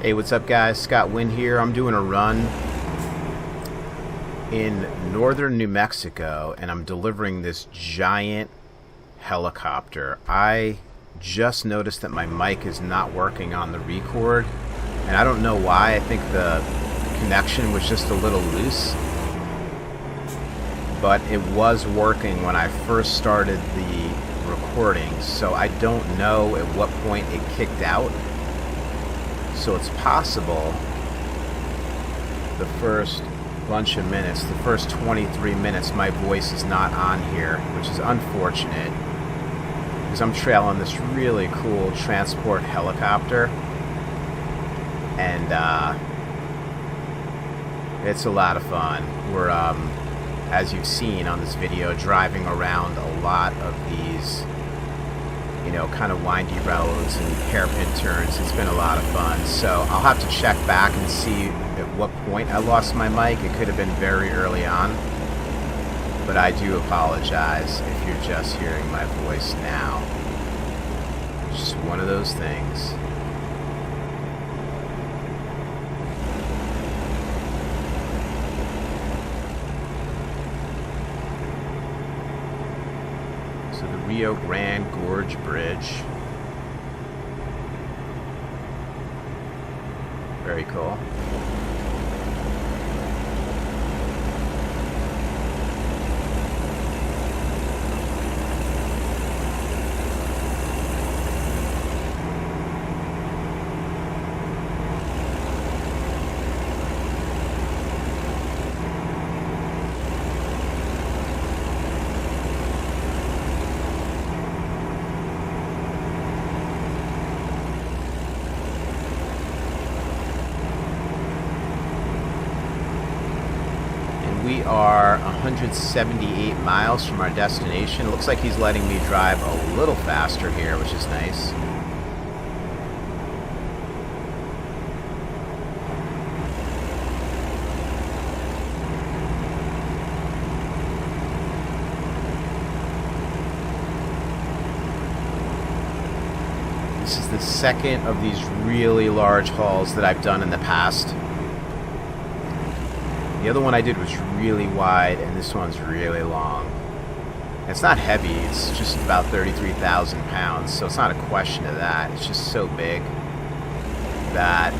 Hey, what's up guys? Scott Wynn here. I'm doing a run in northern New Mexico and I'm delivering this giant helicopter. I just noticed that my mic is not working on the record and I don't know why. I think the connection was just a little loose, but it was working when I first started the recording, so I don't know at what point it kicked out. So it's possible the first bunch of minutes, the first 23 minutes, my voice is not on here, which is unfortunate because I'm trailing this really cool transport helicopter and it's a lot of fun. We're, as you've seen on this video, driving around a lot of these, you know, kind of windy roads and hairpin turns. It's been a lot of fun. So I'll have to check back and see at what point I lost my mic. It could have been very early on, but I do apologize if you're just hearing my voice now. It's just one of those things. The Rio Grande Gorge Bridge. Very cool. We are 178 miles from our destination. It looks like he's letting me drive a little faster here, which is nice. This is the second of these really large hauls that I've done in the past. The other one I did was really wide, and this one's really long. It's not heavy, it's just about 33,000 pounds, so it's not a question of that. It's just so big that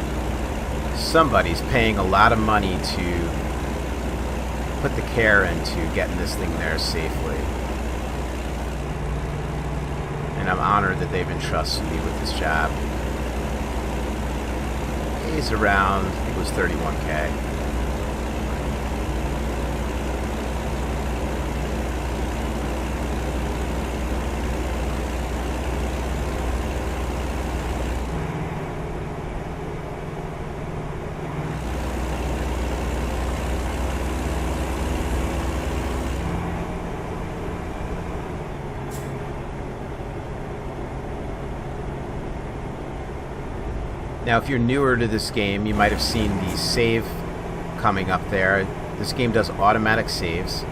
somebody's paying a lot of money to put the care into getting this thing there safely. And I'm honored that they've entrusted me with this job. He's around, I think it was 31K. Now, if you're newer to this game, you might have seen the save coming up there. This game does automatic saves.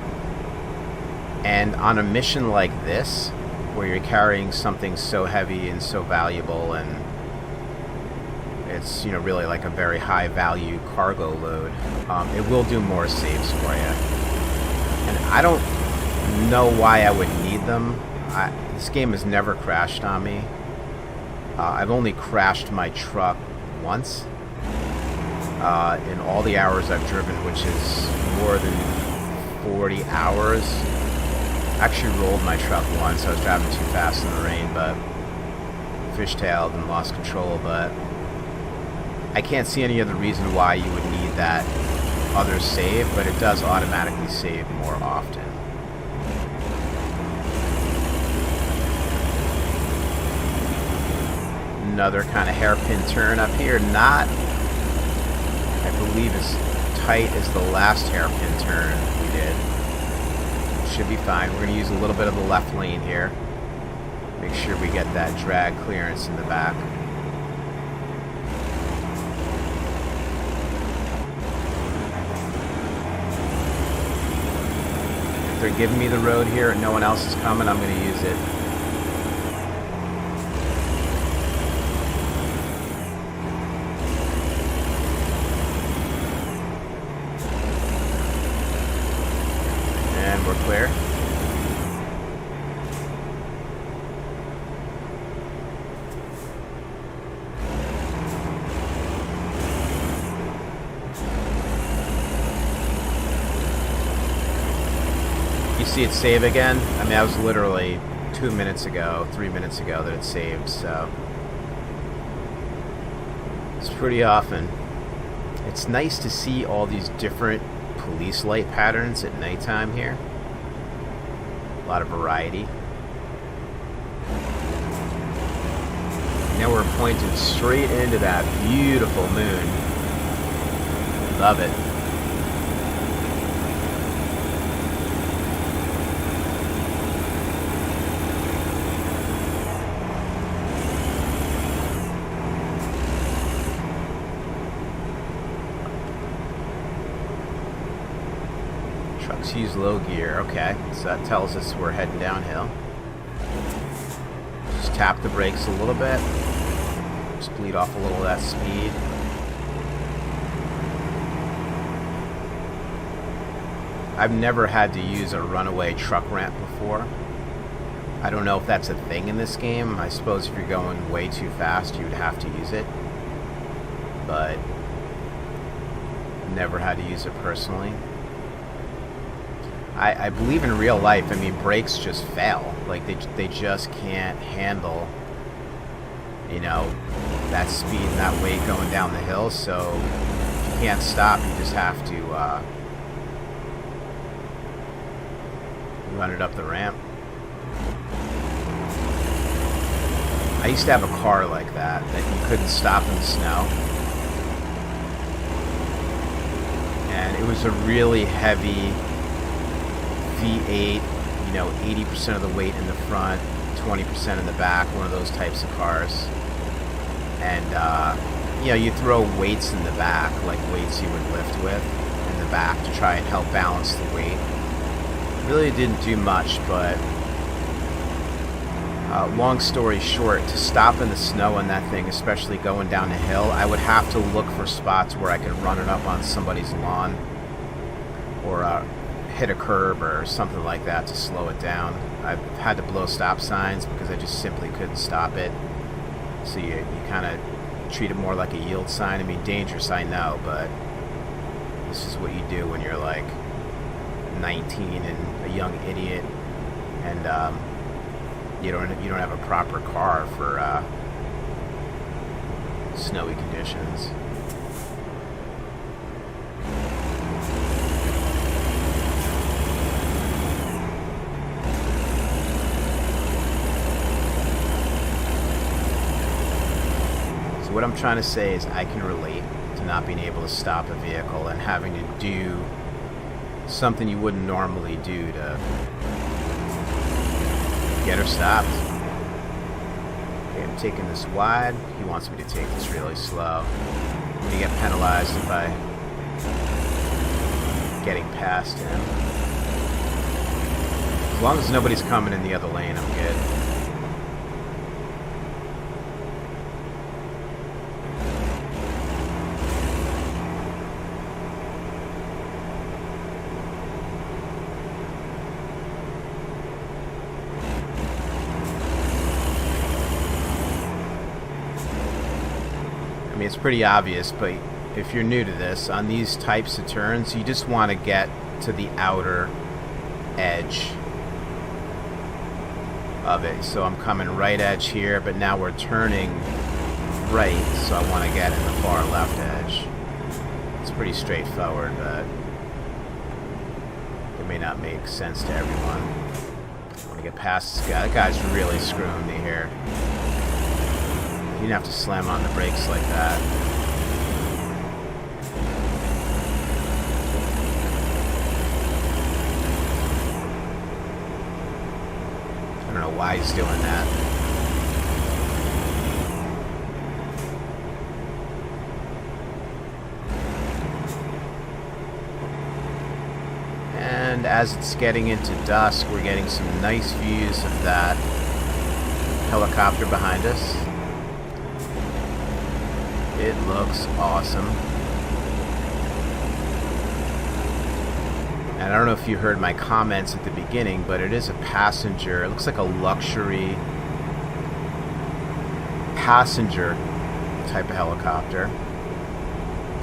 And on a mission like this, where you're carrying something so heavy and so valuable, and it's, you know, really like a very high value cargo load, it will do more saves for you. And I don't know why I would need them. This game has never crashed on me. I've only crashed my truck once in all the hours I've driven, which is more than 40 hours. I actually rolled my truck once. I was driving too fast in the rain, but fishtailed and lost control. But I can't see any other reason why you would need that other save, but it does automatically save more often. Another kind of hairpin turn up here, not, I believe, as tight as the last hairpin turn we did. Should be fine. We're going to use a little bit of the left lane here. Make sure we get that drag clearance in the back. If they're giving me the road here and no one else is coming, I'm going to use it. see it save again? I mean, that was literally 2 minutes ago, 3 minutes ago that it saved, so it's pretty often. It's nice to see all these different police light patterns at nighttime here. A lot of variety. Now we're pointing straight into that beautiful moon. Love it. Trucks use low gear. Okay, so that tells us we're heading downhill. Just tap the brakes a little bit. Just bleed off a little of that speed. I've never had to use a runaway truck ramp before. I don't know if that's a thing in this game. I suppose if you're going way too fast, you would have to use it. But never had to use it personally. I believe in real life, I mean, brakes just fail. Like, they just can't handle, you know, that speed and that weight going down the hill. So if you can't stop, you just have to run it up the ramp. I used to have a car like that you couldn't stop in the snow. And it was a really heavy V8, you know, 80% of the weight in the front, 20% in the back, one of those types of cars. And, you know, you throw weights in the back, like weights you would lift with in the back to try and help balance the weight. Really didn't do much, but long story short, to stop in the snow on that thing, especially going down a hill, I would have to look for spots where I could run it up on somebody's lawn or hit a curb or something like that to slow it down. I've had to blow stop signs because I just simply couldn't stop it. So you kind of treat it more like a yield sign. I mean, dangerous, I know, but this is what you do when you're like 19 and a young idiot, and you don't have a proper car for snowy conditions. So what I'm trying to say is I can relate to not being able to stop a vehicle and having to do something you wouldn't normally do to get her stopped. Okay, I'm taking this wide. He wants me to take this really slow. I'm going to get penalized if I getting past him. As long as nobody's coming in the other lane, I'm good. I mean, it's pretty obvious, but if you're new to this, on these types of turns, you just want to get to the outer edge of it. So I'm coming right edge here, but now we're turning right, so I want to get in the far left edge. It's pretty straightforward, but it may not make sense to everyone. I want to get past this guy. That guy's really screwing me here. You didn't have to slam on the brakes like that. I don't know why he's doing that. And as it's getting into dusk, we're getting some nice views of that helicopter behind us. It looks awesome. And I don't know if you heard my comments at the beginning, but it is a passenger. It looks like a luxury passenger type of helicopter.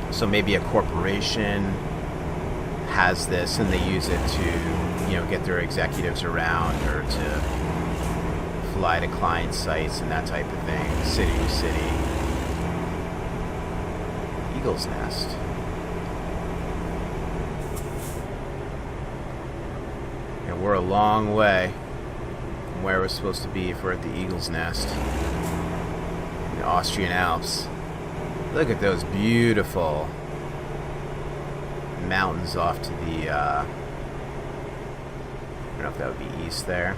So maybe a corporation has this, and they use it to, you know, get their executives around or to fly to client sites and that type of thing, city to city. Eagle's nest. And we're a long way from where we're supposed to be if we're at the Eagle's Nest in the Austrian Alps. Look at those beautiful mountains off to the, I don't know if that would be east there.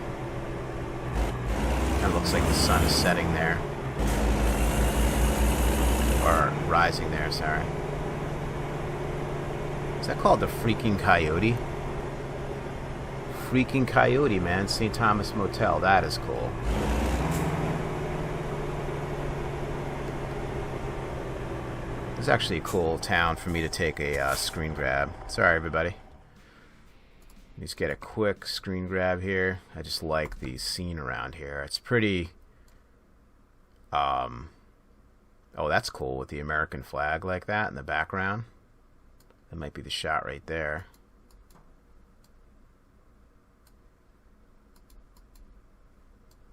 Kind of looks like the sun is setting there. Or rising there, sorry. Is that called the Freaking Coyote? Freaking Coyote, man. St. Thomas Motel. That is cool. It's actually a cool town for me to take a screen grab. Sorry, everybody. Let's get a quick screen grab here. I just like the scene around here. It's pretty... oh, that's cool with the American flag like that in the background. That might be the shot right there.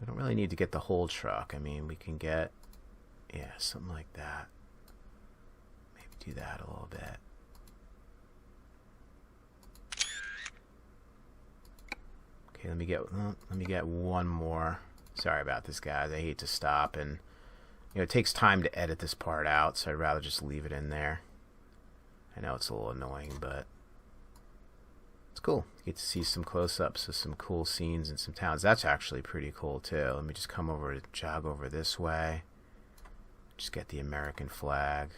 We don't really need to get the whole truck. I mean, we can get... yeah, something like that. Maybe do that a little bit. Okay, let me get one more. Sorry about this, guys. I hate to stop, and you know it takes time to edit this part out, so I'd rather just leave it in there. I know it's a little annoying, but it's cool. You get to see some close-ups of some cool scenes and some towns. That's actually pretty cool too. Let me just come over, jog over this way. Just get the American flag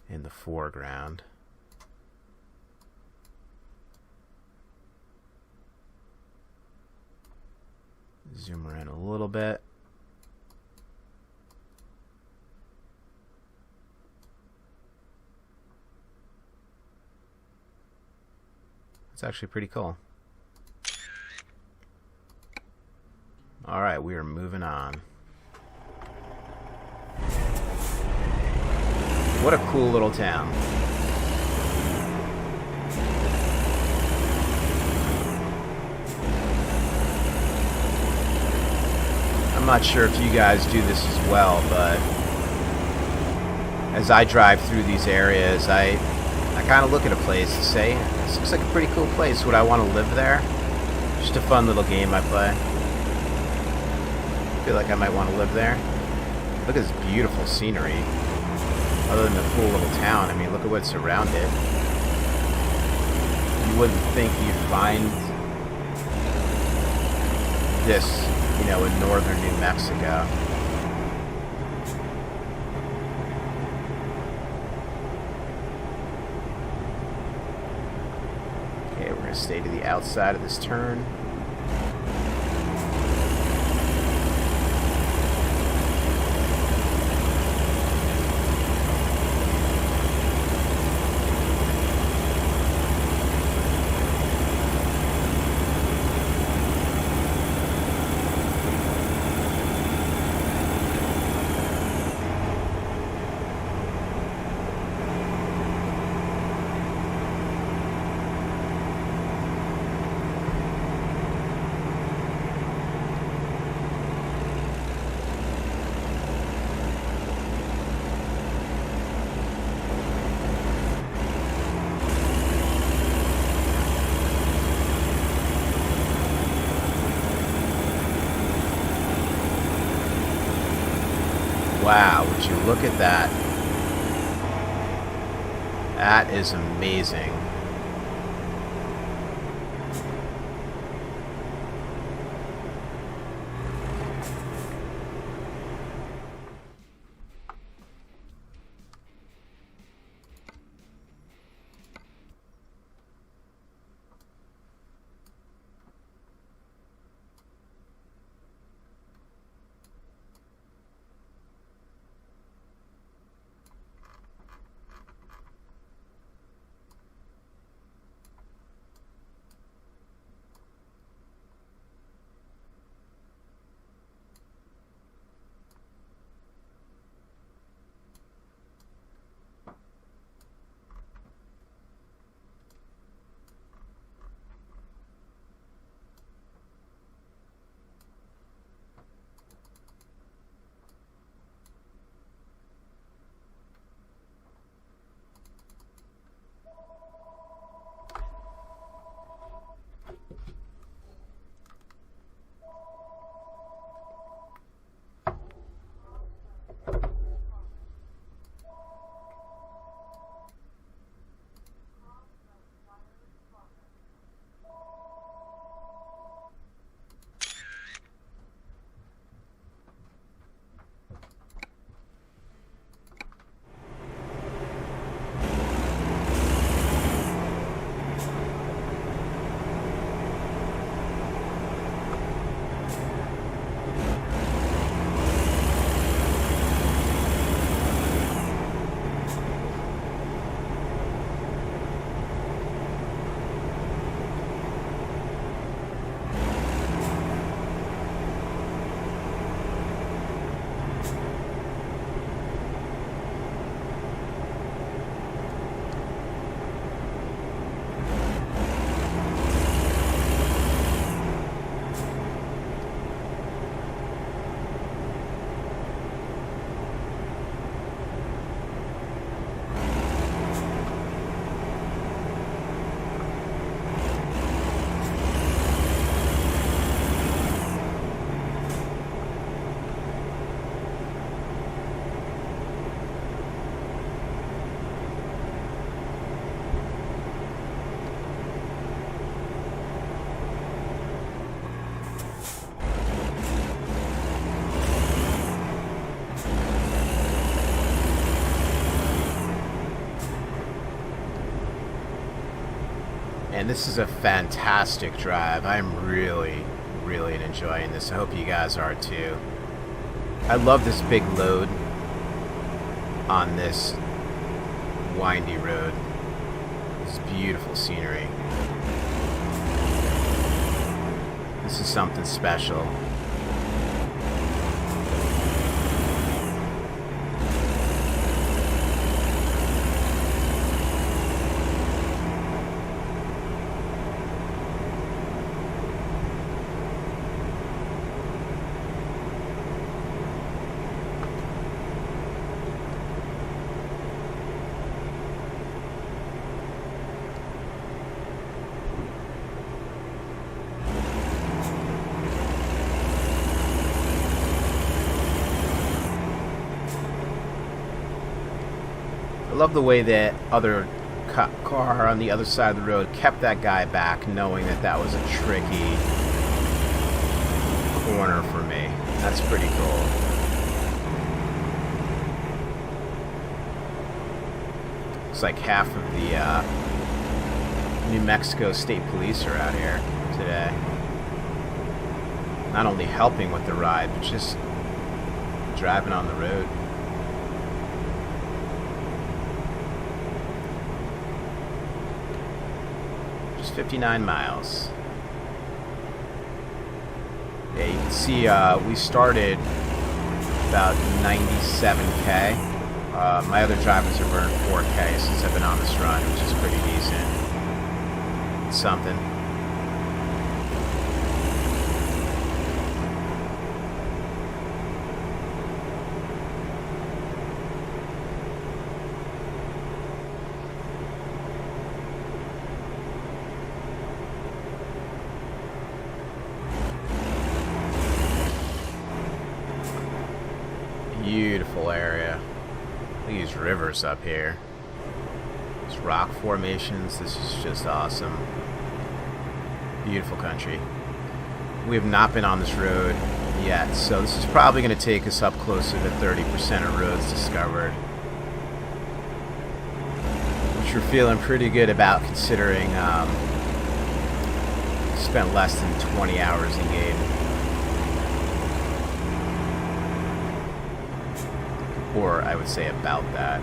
in the foreground. Zoom her in a little bit. It's actually pretty cool. Alright, we are moving on. What a cool little town. I'm not sure if you guys do this as well, but as I drive through these areas, I kind of look at a place and say, this looks like a pretty cool place. Would I want to live there? Just a fun little game I play. I feel like I might want to live there. Look at this beautiful scenery. Other than the cool little town, I mean, look at what's around it. You wouldn't think you'd find this, you know, in northern New Mexico. Okay, we're going to stay to the outside of this turn. Wow, would you look at that? That is amazing. And this is a fantastic drive. I'm really, really enjoying this. I hope you guys are too. I love this big load on this windy road. This beautiful scenery. This is something special. I love the way that other car on the other side of the road kept that guy back, knowing that that was a tricky corner for me. That's pretty cool. Looks like half of the New Mexico State Police are out here today. Not only helping with the ride, but just driving on the road. Just 59 miles. Yeah, you can see we started about 97K. My other drivers have burned 4K since I've been on this run, which is pretty decent. It's something. Beautiful area. Look at these rivers up here. These rock formations. This is just awesome. Beautiful country. We have not been on this road yet, so this is probably going to take us up closer to 30% of roads discovered, which we're feeling pretty good about, considering spent less than 20 hours in game. Or I would say about that.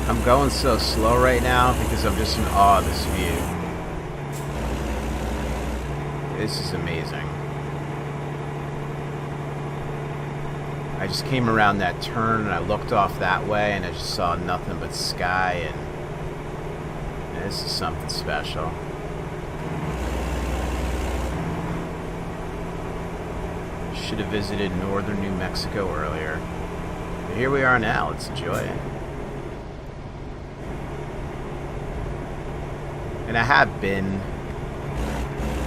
I'm going so slow right now because I'm just in awe of this view. This is amazing. I just came around that turn and I looked off that way and I just saw nothing but sky, and this is something special. Should have visited northern New Mexico earlier. But here we are now. Let's enjoy it. And I have been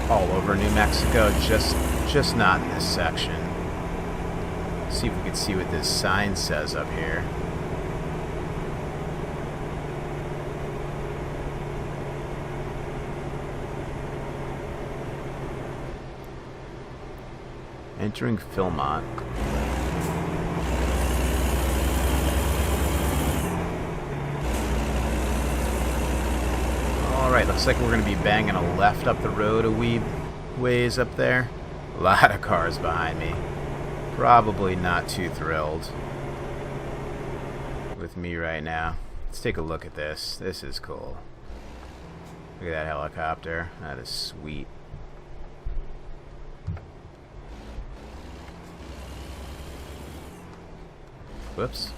all over New Mexico, just not in this section. See if we can see what this sign says up here. Entering Philmont. Alright, looks like we're going to be banging a left up the road a wee ways up there. A lot of cars behind me. Probably not too thrilled. with me right now. Let's take a look at this. This is cool. Look at that helicopter. That is sweet. Whoops.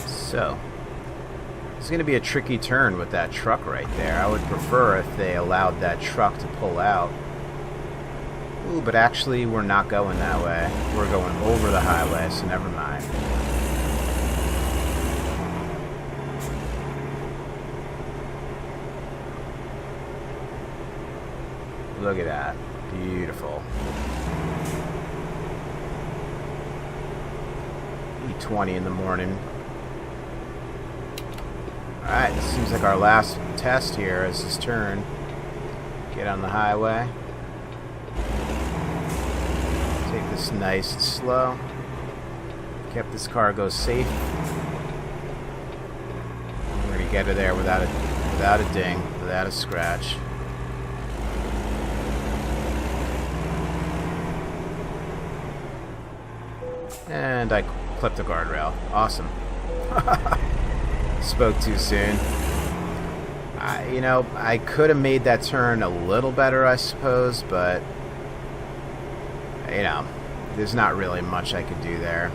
So, it's going to be a tricky turn with that truck right there. I would prefer if they allowed that truck to pull out. Ooh, but actually we're not going that way. We're going over the highway, so never mind. Look at that. Beautiful. 8:20 in the morning. Alright, this seems like our last test here is this turn. Get on the highway. Take this nice and slow. Kept this cargo safe. We're gonna get her there without a ding, without a scratch. And I clipped the guardrail. Awesome. Spoke too soon. You know, I could have made that turn a little better, I suppose, but you know, there's not really much I could do there.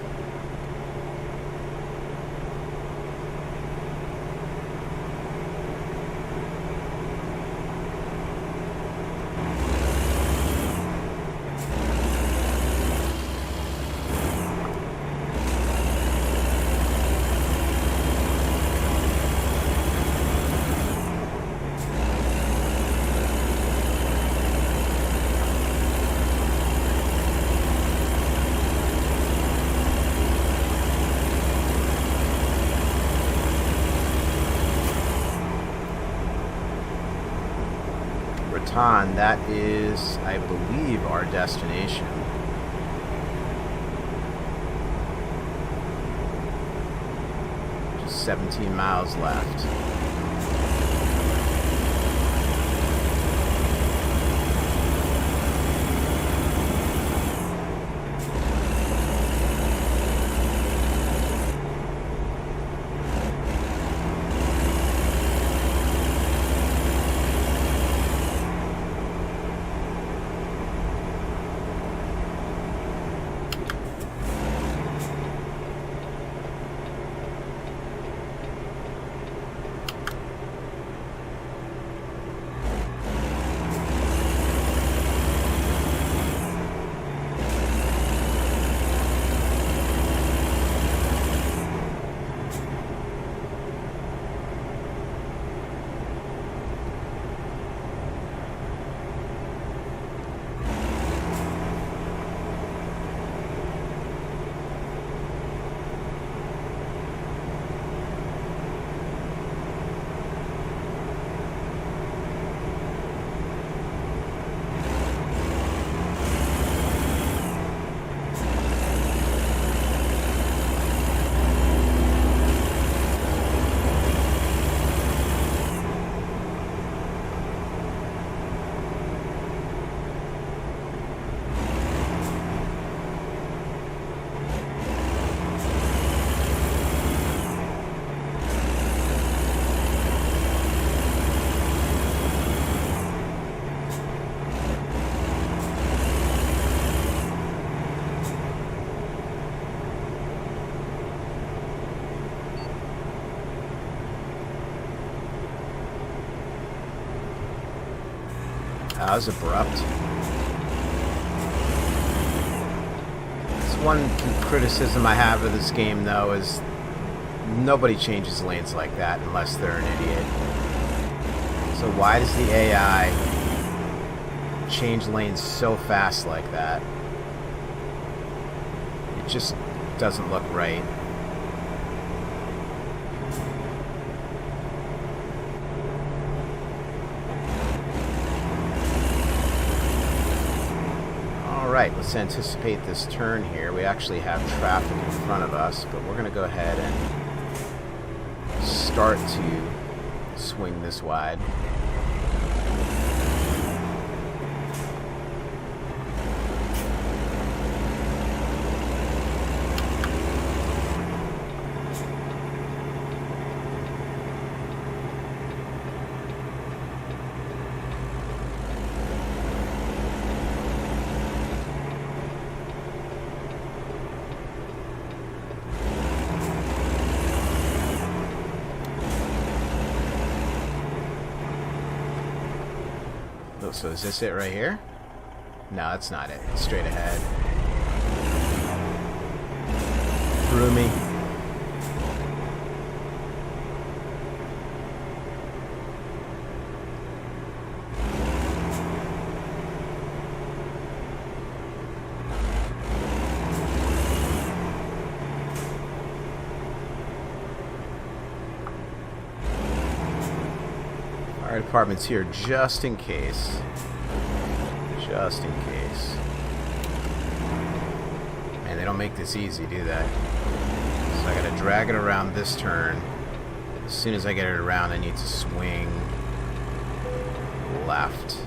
That is, I believe, our destination. Just 17 miles left. That was abrupt. That's one criticism I have of this game, though, is nobody changes lanes like that unless they're an idiot. So why does the AI change lanes so fast like that? It just doesn't look right. Alright, let's anticipate this turn here. We actually have traffic in front of us, but we're going to go ahead and start to swing this wide. So is this it right here? No, that's not it. It's straight ahead. Through me. Fire department's here just in case. Just in case. Man, they don't make this easy, do they? So I gotta drag it around this turn. As soon as I get it around, I need to swing left.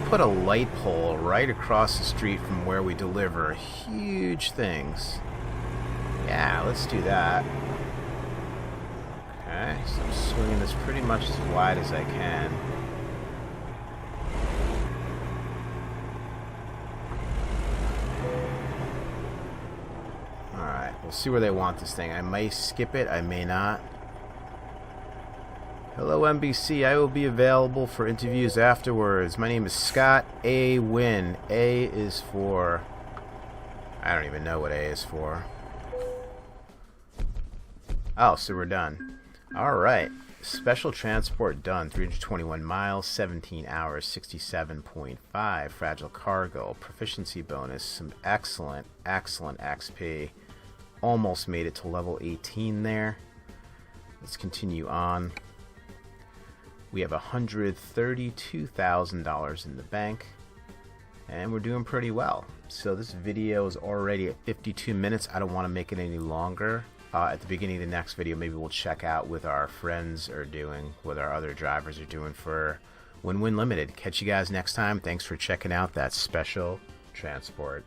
Put a light pole right across the street from where we deliver huge things. Yeah, let's do that. Okay, so I'm swinging this pretty much as wide as I can. Alright, we'll see where they want this thing. I may skip it, I may not. Hello NBC, I will be available for interviews afterwards. My name is Scott A. Wynn. A is for... I don't even know what A is for. Oh, so we're done. Alright. Special transport done. 321 miles, 17 hours, 67.5. Fragile cargo. Proficiency bonus. Some excellent, excellent XP. Almost made it to level 18 there. Let's continue on. We have $132,000 in the bank, and we're doing pretty well. So this video is already at 52 minutes. I don't want to make it any longer. At the beginning of the next video, maybe we'll check out what our friends are doing, what our other drivers are doing for Win-Win Limited. Catch you guys next time. Thanks for checking out that special transport.